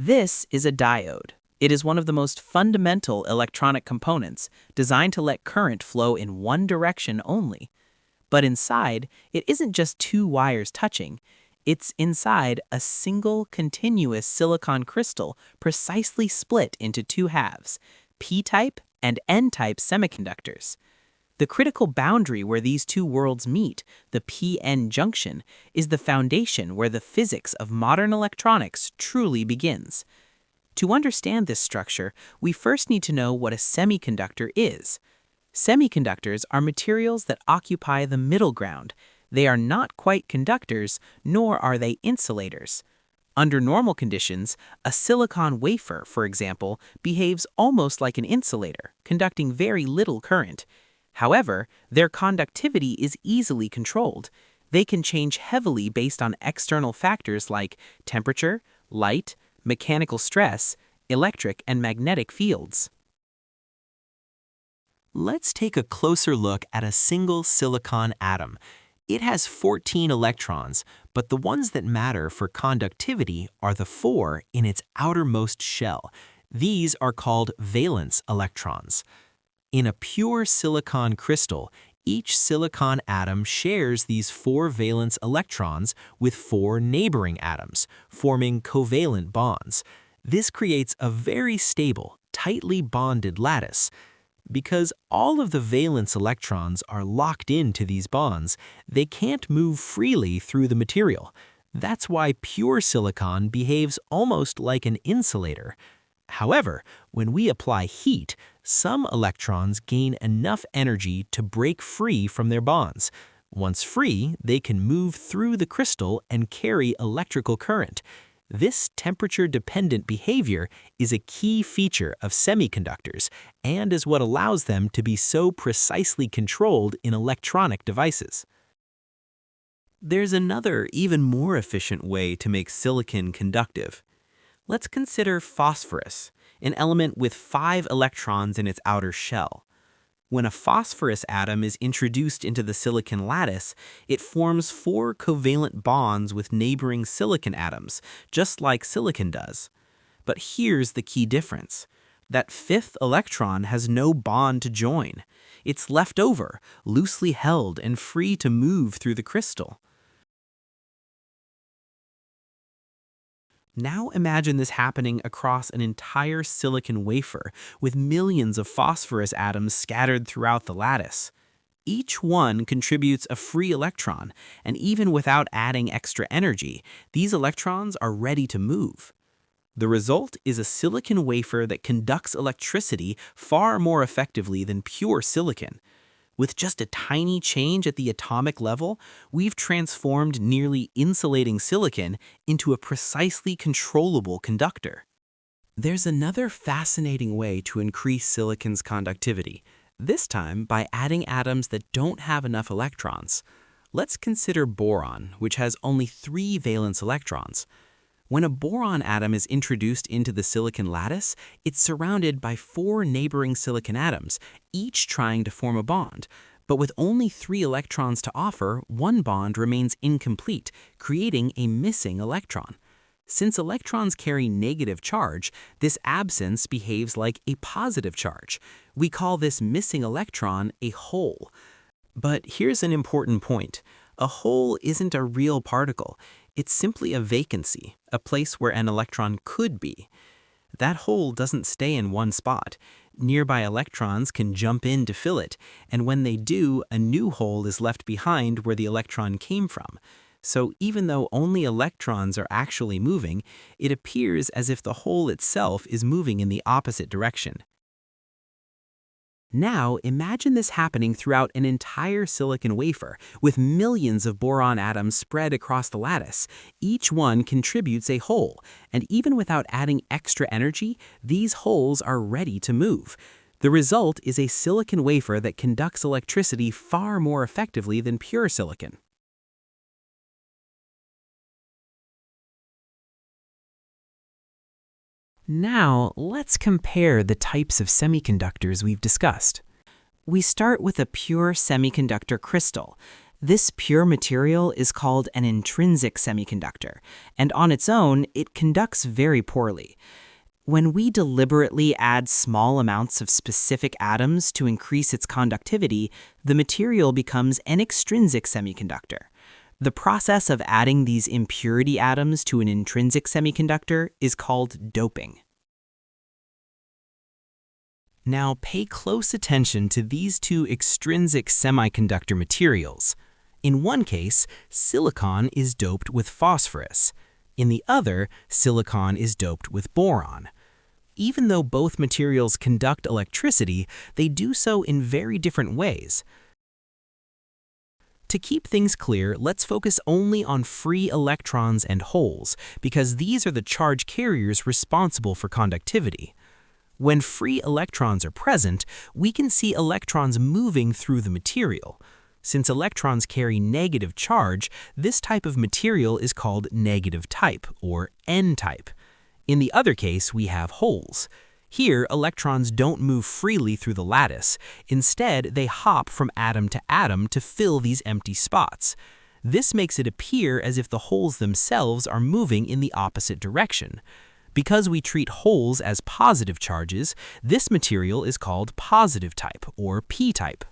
This is a diode. It is one of the most fundamental electronic components designed to let current flow in one direction only. But inside, it isn't just two wires touching. It's inside a single continuous silicon crystal precisely split into two halves, p-type and n-type semiconductors. The critical boundary where these two worlds meet, the p-n junction, is the foundation where the physics of modern electronics truly begins. To understand this structure, we first need to know what a semiconductor is. Semiconductors are materials that occupy the middle ground. They are not quite conductors, nor are they insulators. Under normal conditions, a silicon wafer, for example, behaves almost like an insulator, conducting very little current. However, their conductivity is easily controlled. They can change heavily based on external factors like temperature, light, mechanical stress, electric and magnetic fields. Let's take a closer look at a single silicon atom. It has 14 electrons, but the ones that matter for conductivity are the 4 in its outermost shell. These are called valence electrons. In a pure silicon crystal, each silicon atom shares these 4 valence electrons with 4 neighboring atoms, forming covalent bonds. This creates a very stable, tightly bonded lattice. Because all of the valence electrons are locked into these bonds, they can't move freely through the material. That's why pure silicon behaves almost like an insulator. However, when we apply heat, some electrons gain enough energy to break free from their bonds. Once free, they can move through the crystal and carry electrical current. This temperature-dependent behavior is a key feature of semiconductors and is what allows them to be so precisely controlled in electronic devices. There's another, even more efficient way to make silicon conductive. Let's consider phosphorus, an element with 5 electrons in its outer shell. When a phosphorus atom is introduced into the silicon lattice, it forms 4 covalent bonds with neighboring silicon atoms, just like silicon does. But here's the key difference. That 5th electron has no bond to join. It's left over, loosely held and free to move through the crystal. Now imagine this happening across an entire silicon wafer with millions of phosphorus atoms scattered throughout the lattice. Each one contributes a free electron, and even without adding extra energy, these electrons are ready to move. The result is a silicon wafer that conducts electricity far more effectively than pure silicon. With just a tiny change at the atomic level, we've transformed nearly insulating silicon into a precisely controllable conductor. There's another fascinating way to increase silicon's conductivity, this time by adding atoms that don't have enough electrons. Let's consider boron, which has only 3 valence electrons. When a boron atom is introduced into the silicon lattice, it's surrounded by 4 neighboring silicon atoms, each trying to form a bond. But with only 3 electrons to offer, one bond remains incomplete, creating a missing electron. Since electrons carry negative charge, this absence behaves like a positive charge. We call this missing electron a hole. But here's an important point. A hole isn't a real particle. It's simply a vacancy, a place where an electron could be. That hole doesn't stay in one spot. Nearby electrons can jump in to fill it, and when they do, a new hole is left behind where the electron came from. So even though only electrons are actually moving, it appears as if the hole itself is moving in the opposite direction. Now, imagine this happening throughout an entire silicon wafer, with millions of boron atoms spread across the lattice. Each one contributes a hole, and even without adding extra energy, these holes are ready to move. The result is a silicon wafer that conducts electricity far more effectively than pure silicon. Now, let's compare the types of semiconductors we've discussed. We start with a pure semiconductor crystal. This pure material is called an intrinsic semiconductor, and on its own, it conducts very poorly. When we deliberately add small amounts of specific atoms to increase its conductivity, the material becomes an extrinsic semiconductor. The process of adding these impurity atoms to an intrinsic semiconductor is called doping. Now pay close attention to these two extrinsic semiconductor materials. In one case, silicon is doped with phosphorus. In the other, silicon is doped with boron. Even though both materials conduct electricity, they do so in very different ways. To keep things clear, let's focus only on free electrons and holes, because these are the charge carriers responsible for conductivity. When free electrons are present, we can see electrons moving through the material. Since electrons carry negative charge, this type of material is called negative type, or N-type. In the other case, we have holes. Here, electrons don't move freely through the lattice. Instead, they hop from atom to fill these empty spots. This makes it appear as if the holes themselves are moving in the opposite direction. Because we treat holes as positive charges, this material is called positive type, or P-type.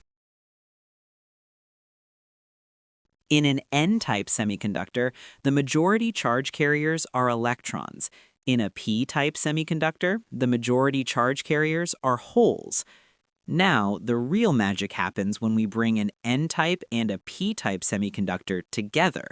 In an N-type semiconductor, the majority charge carriers are electrons. In a P-type semiconductor, the majority charge carriers are holes. Now, the real magic happens when we bring an N-type and a P-type semiconductor together.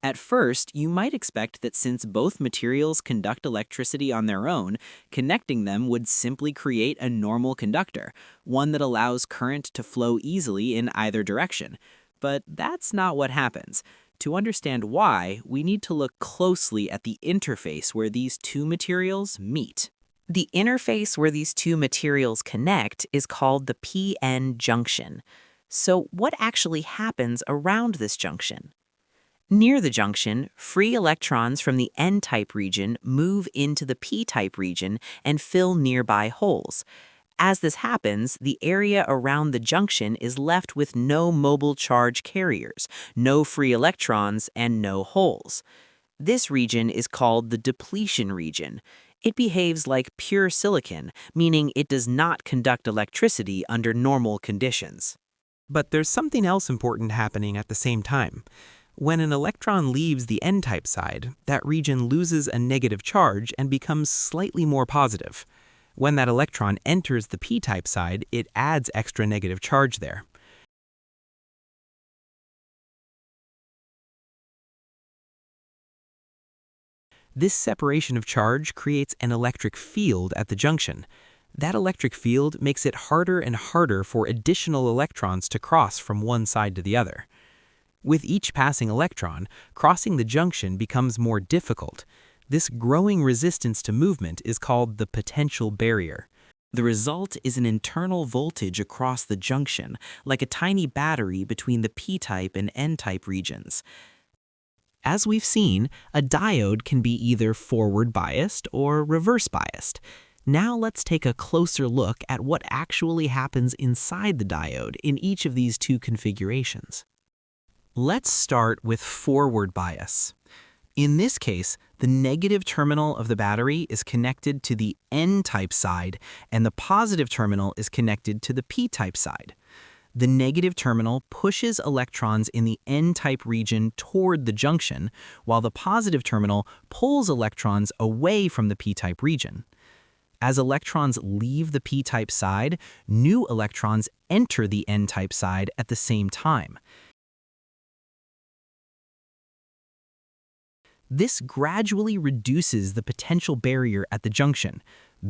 At first, you might expect that since both materials conduct electricity on their own, connecting them would simply create a normal conductor, one that allows current to flow easily in either direction. But that's not what happens. To understand why, we need to look closely at the interface where these two materials meet. The interface where these two materials connect is called the p-n junction. So what actually happens around this junction? Near the junction, free electrons from the N-type region move into the P-type region and fill nearby holes. As this happens, the area around the junction is left with no mobile charge carriers, no free electrons, and no holes. This region is called the depletion region. It behaves like pure silicon, meaning it does not conduct electricity under normal conditions. But there's something else important happening at the same time. When an electron leaves the N-type side, that region loses a negative charge and becomes slightly more positive. When that electron enters the P-type side, it adds extra negative charge there. This separation of charge creates an electric field at the junction. That electric field makes it harder and harder for additional electrons to cross from one side to the other. With each passing electron, crossing the junction becomes more difficult. This growing resistance to movement is called the potential barrier. The result is an internal voltage across the junction, like a tiny battery between the P-type and N-type regions. As we've seen, a diode can be either forward biased or reverse biased. Now let's take a closer look at what actually happens inside the diode in each of these two configurations. Let's start with forward bias. In this case, the negative terminal of the battery is connected to the N-type side, and the positive terminal is connected to the P-type side. The negative terminal pushes electrons in the N-type region toward the junction, while the positive terminal pulls electrons away from the P-type region. As electrons leave the P-type side, new electrons enter the N-type side at the same time. This gradually reduces the potential barrier at the junction.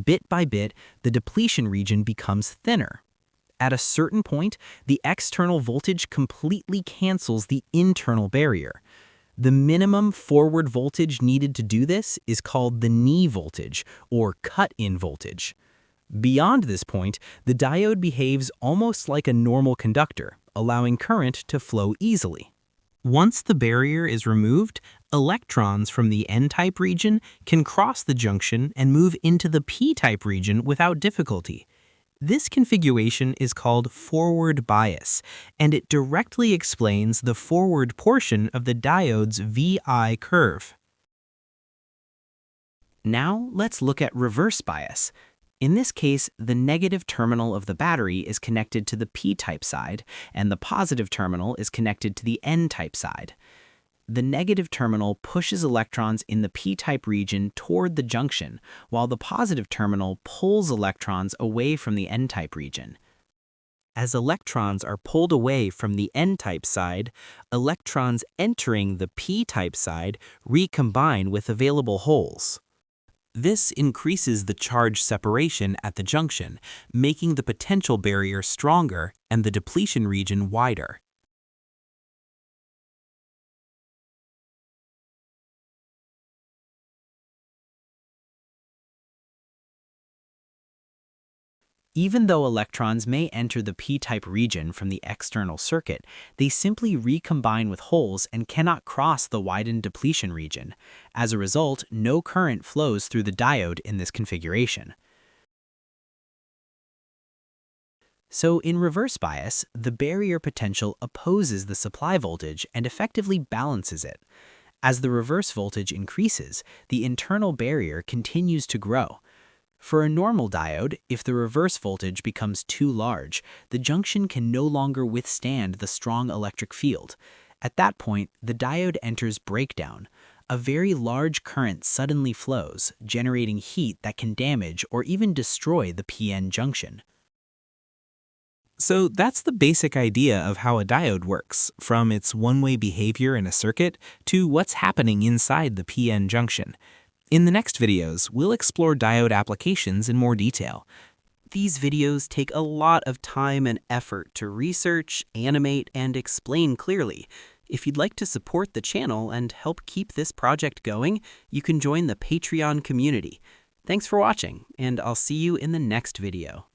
Bit by bit, the depletion region becomes thinner. At a certain point, the external voltage completely cancels the internal barrier. The minimum forward voltage needed to do this is called the knee voltage, or cut-in voltage. Beyond this point, the diode behaves almost like a normal conductor, allowing current to flow easily. Once the barrier is removed, electrons from the N-type region can cross the junction and move into the P-type region without difficulty. This configuration is called forward bias, and it directly explains the forward portion of the diode's VI curve. Now let's look at reverse bias. In this case, the negative terminal of the battery is connected to the p-type side, and the positive terminal is connected to the n-type side. The negative terminal pushes electrons in the p-type region toward the junction, while the positive terminal pulls electrons away from the n-type region. As electrons are pulled away from the n-type side, electrons entering the p-type side recombine with available holes. This increases the charge separation at the junction, making the potential barrier stronger and the depletion region wider. Even though electrons may enter the p-type region from the external circuit, they simply recombine with holes and cannot cross the widened depletion region. As a result, no current flows through the diode in this configuration. So in reverse bias, the barrier potential opposes the supply voltage and effectively balances it. As the reverse voltage increases, the internal barrier continues to grow. For a normal diode, if the reverse voltage becomes too large, the junction can no longer withstand the strong electric field. At that point, the diode enters breakdown. A very large current suddenly flows, generating heat that can damage or even destroy the PN junction. So that's the basic idea of how a diode works, from its one-way behavior in a circuit to what's happening inside the PN junction. In the next videos, we'll explore diode applications in more detail. These videos take a lot of time and effort to research, animate, and explain clearly. If you'd like to support the channel and help keep this project going, you can join the Patreon community. Thanks for watching, and I'll see you in the next video.